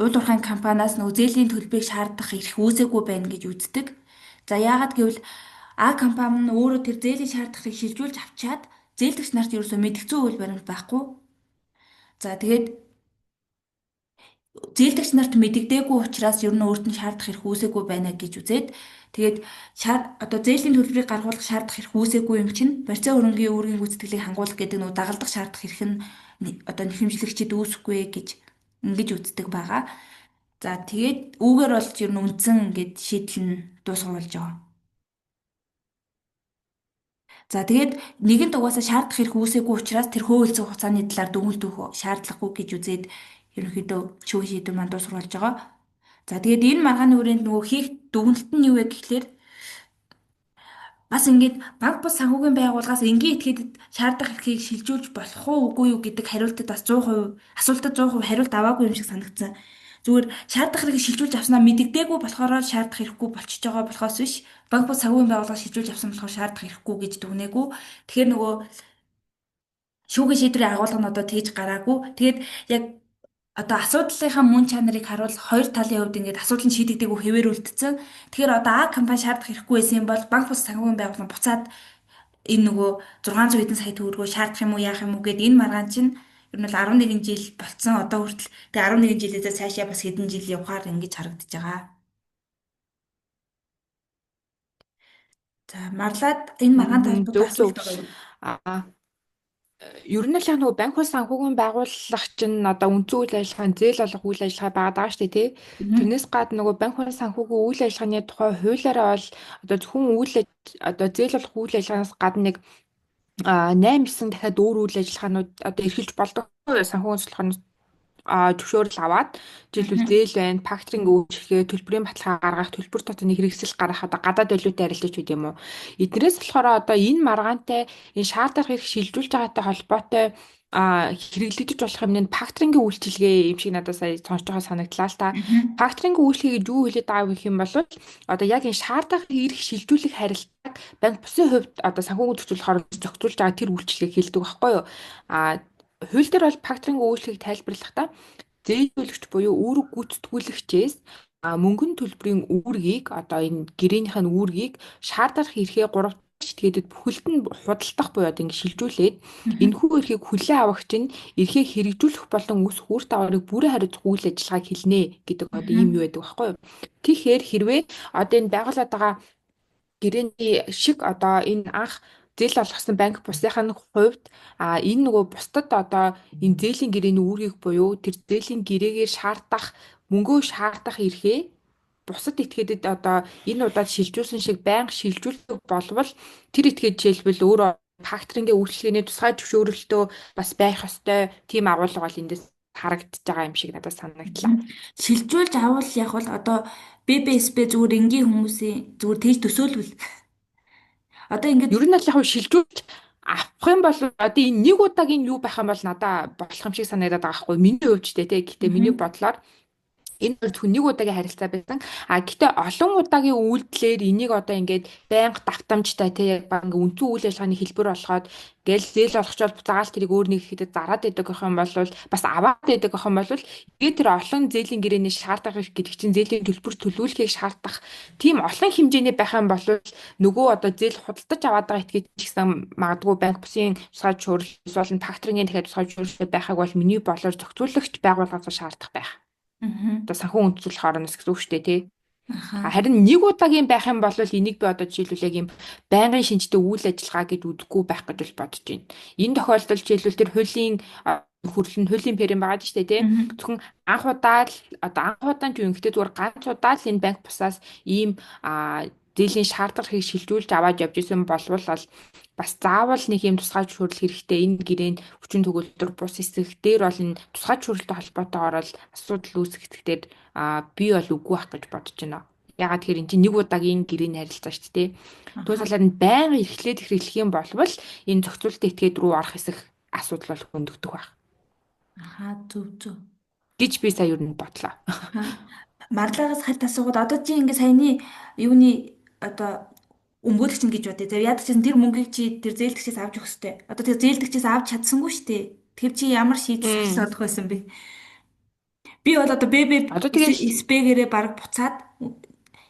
уул уурхайн компаниас нөгөө зээлийн төлбөрийг шаардах эрх үүсээгүй байна гэж үздэг. За яагаад гэвэл А компани нь өөрөө тэр зээлийн шаардлагыг шилжүүлж авчаад зээлдэгч нарт ерөөсөө мэдгцэн үйл баримт байхгүй. За тэгээд зээлдэгч нарт мэдэгдээгүй учраас ер нь өөрт нь шаардах эрх үүсээгүй байна гэж үзээд тэгээд одоо зээлийн төлбөрийг гаргуулах шаардах эрх үүсээгүй юм чинь барьцаа хөрөнгийн үүргийн гүйцэтгэлийг хангуулах гэдэг нь дагалдах шаардах эрх нь одоо нэхэмжлэгчэд үүсэхгүй гэж ингэж үздэг байгаа. За тэгээд үүгээр бол ер нь үндсэн гэд шийдэл нь дуусгуулж байгаа. За тэгээд нэгэнт угаасаа шаардах хэрэг үүсээгүй учраас тэр хөөөлцөх хугацааны талаар дүгнэлтөх шаардлагагүй гэж үзээд ерөнхийдөө шүүхийн шийдвэр маань дуусгаруулж байгаа. За тэгээд энэ маргааны хүрээнд нөгөө хийх дүгнэлт нь юу вэ гэхлээр бас ингээд банк бус санхүүгийн байгууллагаас энгийн этгээдэд шаардах эрхийг шилжүүлж болох уу үгүй юу гэдэг хариултад бас 100% асуултад 100% хариулт аваагүй юм шиг санагдсан. Зүгээр шаардах эрхийг шилжүүлж авснаа мэдэгдээгүй болохоор шаардах хэрэггүй болчихж байгаа болохоос биш банк бус санхүүгийн байгууллага шилжүүлж авсан болохоор шаардах хэрэггүй гэж дүгнээгүй. Тэгэхээр нөгөө шүүхийн шийдвэрийн агуулга нь одоо тэгж гараагүй. Тэгээд яг одоо асуудлынхаа мөн чанарыг харуул хоёр талын хувьд ингээд асуудал нь шийдэгдээгүй хэвээр үлдсэн. Тэгэхээр одоо А компани шаардах хэрэггүй байсан юм бол банк бус санхүүгийн байгууллага буцаад энэ нөгөө 600 хэдэн сая төгрөгөө шаардах юм уу яах юм уу гэд энэ маргаан чинь ер нь бол 11 жил болцсон одоо хүртэл тэгээ 11 жилээс цаашаа бас хэдэн жил явахаар ингэж харагдаж байгаа. За марлаад энэ маргаантай холбоотой асуулт байгаа юу? Аа ер нь л яг нөгөө банк улс санхүүгийн байгууллага чинь одоо үндсэн үйл ажиллагааны зээл олох үйл ажиллагаа байгаа даа шүү дээ тий. Тэрнээс гадна нөгөө банк улс санхүүгийн үйл ажиллагааны тухай хуулиараа бол одоо зөвхөн одоо зээл олох үйл ажиллагаанаас гадна нэг 8-9 дахиад өөр үйл ажиллагаанууд одоо эрхэлж болдог санхүүгийн судалгааны зөвшөөрөл аваад жишээлбэл зээл байна, факторинг үйлчлэгээ, төлбөрийн баталгаа гаргах, төлбөр тооцооны хэрэгсэл гаргах одоо гадаад валютаар арилж байд юм уу. Эднээс болохоор одоо энэ маргаантай энэ шаардах эрх шилжүүлж байгаатай холбоотой хэрэглэгдэж болох юмны факторингийн үйлчилгээ юм шиг надад сая сонсож байгаа санагдлаа л та. Факторингийн үйлчилгээ гэж юу хэлээд байгаа гэх юм бол одоо яг энэ шаардах эрх шилжүүлэх харилцааг банк бусын хувьд одоо санхүүгийн зохицуулахаар зохицуулж байгаа тэр үйлчилгээг хэлдэг байхгүй юу. Хууль дээр бол факторингийн үйлчлэгийг тайлбарлахдаа зээлжүүлэгч буюу үүрэг гүйцэтгүүлэгчээс мөнгөн төлбөрийн үүргийг одоо энэ гэрээнийх нь үүргийг шаардах эрхээ 3 этгээдэд бүхэлд нь худалдах буюу одоо ингэ шилжүүлээд энэхүү эрхийг хүлээн авагч нь эрхээ хэрэгжүүлэх болон үүсэх үр дагаврыг бүрэн хариуцах үйл ажиллагааг хэлнэ гэдэг одоо ийм юу байдаг байхгүй юу. Тэгэхээр хэрвээ одоо энэ байгууллагад байгаа гэрээний шиг одоо энэ анх зээл олгосон банк бусдын хувьд энэ нөгөө бусдад одоо энэ зээлийн гэрээний үүргийг буюу тэр зээлийн гэрээгээр шаардах мөнгөө шаардах эрхээ бусад этгээдэд одоо энэ удаад шилжүүлсэн шиг байнга шилжүүлэх болвол тэр этгээд жишээлбэл өөрөө факторингийн үйлчлэгээний тусгай зөвшөөрөлтөө бас байх ёстой тийм агуулга бол эндээс харагдаж байгаа юм шиг надад санагдлаа. Шилжүүлж авал яг бол одоо ББСП зүгээр энгийн хүмүүсийн зүгээр тэгж төсөөлвөл одоо ингээд ер нь л яг шилжүүлж авах юм бол одоо энэ нэг удаагийн юу байх юм бол надад болох юм шиг санагдаад байгаа хгүй. Миний хувьд ч тий. Гэтэ миний бодлоор энэ бол зөвхөн нэг удаагийн харилцаа байсан. Гэтээ олон удаагийн үйлдэлээр энийг одоо ингээд байнга давтамжтай тий яг баг ингээд үндсэн үйл ажиллагааны хэлбэр болгоод гээл зээл олгочвол буцаагаал тэрийг өөр нэг ихэд зараад байдаг гэх юм бол бас аваад байдаг гэх юм бол тэгээд тэр олон зээлийн гэрээний шаардах гэдэг чинь зээлийн төлбөр төлөвлөхийг шаардах тийм олон хэмжээний байх юм бол нөгөө одоо зээл худалдаж аваад байгаа этгээд ч гэсэн магадгүй банк бусын тусгай зөвшөөрөл эсвэл факторингийн дахиад тусгай зөвшөөрөл байхаг бол миний болоор зохицуулагч байгууллагаас шаардах байх. Одоо санхүү үндэслэх орноос гэсэн үг шүү дээ тий. Аха. Харин нэг удаагийн байх юм бол энийг би одоо жишээлбэл яг юм байнгын шинжтэй үйл ажиллагаа гэд үздэггүй байх гэж бол бодож байна. Энэ тохиолдолд жишээлбэл тэр хуулийн хурал нь хуулийн перин байгаа шүү дээ тий. Мгм. Зөвхөн анх удаа л одоо анх удаа ч юм гэхдээ зүгээр ганц удаа л энэ банк бусаас ийм зээлийн шаардлагыг шилжүүлж аваад явж исэн болвол бас заавал нэг юм тусгай шүүрэл хэрэгтэй энэ гэрээнд хүчин төгөлдөр бус эсэх дээр бол энэ тусгай шүүрэлтэй холбоотойгоор л асуудал үүсгэхдээ би бол үгүй байх гэж бодож байна. Ягаад тэгэхээр эн чинь нэг удаагийн гэрээний харилцаа шүү дээ. Түүнээс Аха. болоод энэ байнга эрхлээд хэрэглэх юм болвол энэ зохицуулалтын этгээд рүү орох эсэх асуудал бол хөндөгдөх байх Аха. Зүг зүг. гэж би сая юу нь бодлоо. Аха. Марлагаас харт асуугаад одоо чи ингээ саяны юуны одоо өмгөөлөгч нь гэж бодъё. Тэр яадаг чийсэн тэр мөнгийг чи тэр зээлдэгчээс авч өгөх хэрэгтэй. Одоо тэр зээлдэгчээс авч чадсангүй шүү дээ. Тэр чи ямар шийдэл Мм. гаргах байсан бэ? Би бол одоо бэбэ Одоо тэгэл спэгэрээ баг буцаад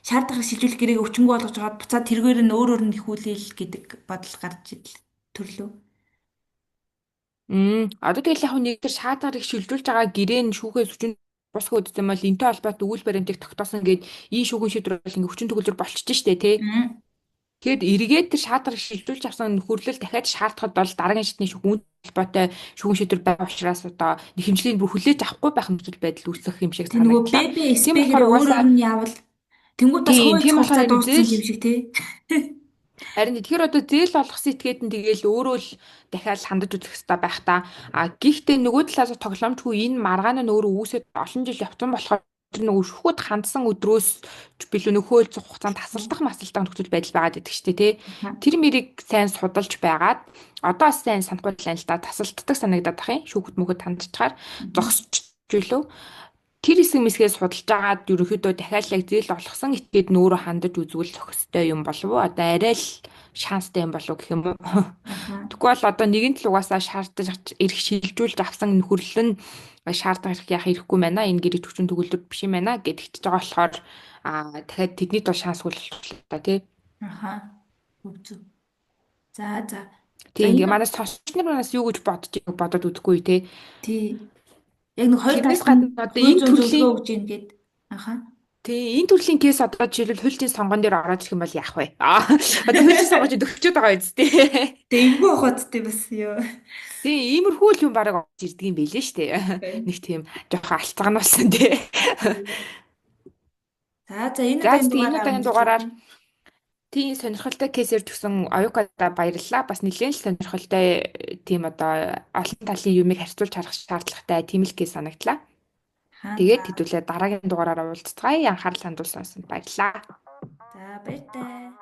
шаардлагыг шилжүүлэх гэрээг өвчмгөө болгож аваад буцаад тэргээр нь өөр өөр нь ихүүлээл гэдэг бодол гарч идэл төрлөө. Одоо тэгэл яг нэг тэр шаардлагыг шилжүүлж байгаа гэрээн шүүхээс хүчин бус хөдөлсөн бол энтэй холбоотой үйл баримтыг тогтоосон гээд ийм шүүхэн шийдвэр бол ингээ хүчин төгөлдөр болчихж штэ тий. Мм. Тэгэд эргээд тэр шаардлагыг шилжүүлж авсан нөхөрлөл дахиад шаардахад бол дараагийн шатны шүүхэн холбоотой шүүхэн шийдвэр байгаа учраас одоо нэг хэмжлийг бүр хүлээж авахгүй байх нөхцөл байдал үүсэх юм шиг Тэг нөгөө санагдлаа. бэбэ Тийм болохоор спэгэрээ өөр өөр угаасаа нь яавал тэнгууд бас тийм хууль тийм болохоор цугцаа энэ дууссан зээл юм шиг тий. харин тэгэхээр одоо зээл олгосон этгээд нь тэгээл өөрөө л дахиад хандаж үзэх хэрэгтэй байх та. Гэхдээ нөгөө талаас тоглоомчгүй энэ маргаан нь өөрөө үүсээд олон жил явцсан болохоор тэр нөгөө шүүхэд хандсан өдрөөс билүү нөхөө зух хугацаанд тасалдах масалдах нөхцөл байдал байгаад идэг штэ тий. Аха. Тэр мэрийг сайн судалж байгаад одоо бас сайн санахгүй байна л да тасалддаг санагдаад ах юм шүүхэд мөхөд хандчихаар зогсч билүү. Тэр хэсэг мэсгээс судалж агаад ерөнхийдөө дахиад яг зээл олгосон этгээд нөөрэө хандаж үзвэл зохистой юм болов уу? Одоо арай л шанстай юм болов уу гэх юм уу? Аха. Тэгвэл бол одоо нэгэн тал угаасаа шаардаж ирэх шилжүүлж авсан нөхөрлөл нь шаардах ирэх яах хэрэггүй байна. Энэ гэрээ хүчин төгөлдөр биш юм байна гэдэгт байгаа болохоор дахиад тэднийд бол шансгүй л болчихлоо та тий. Аха. Зүг зүг. За за. За Тий ингээ энэ манай сонсогч нар манаас юу гэж бодоод үзэхгүй тий. тий яг нэг хоёр Тэрнээс талд нь гадна одоо хувь энэ зүйн төрлийн зөвлөгөө өгч ийн гэд. Аха. Тэгээ энэ төрлийн кейс одоо жишээлбэл хуулийн сонгон дээр ороод ирэх юм бол яах вэ? Одоо хуулийн сонгож өгчөөд байгаа биз дээ. Тэг эвгүй хооцтой бас ёо. Тэгээ иймэрхүү л юм бараг орж ирдэг юм байлээ шүү дээ. Нэг тийм жоохон алцгаануулсан тий. За за энэ За удаагийн тэгээ энэ дугаараа удаагийн өндөрлөж дугаараар байна. тийм сонирхолтой кейсээр тгсэн оюукада баярлалаа. Бас нэлээд л сонирхолтой тийм одоо олон талын юмыг харьцуулж харах шаардлагатай тийм л кейс санагдлаа. Хаа за. Тэгээд хэдүүлээ дараагийн дугаараараа уулзцгаая. Анхаарал хандуулсан баярлалаа. За баяртай.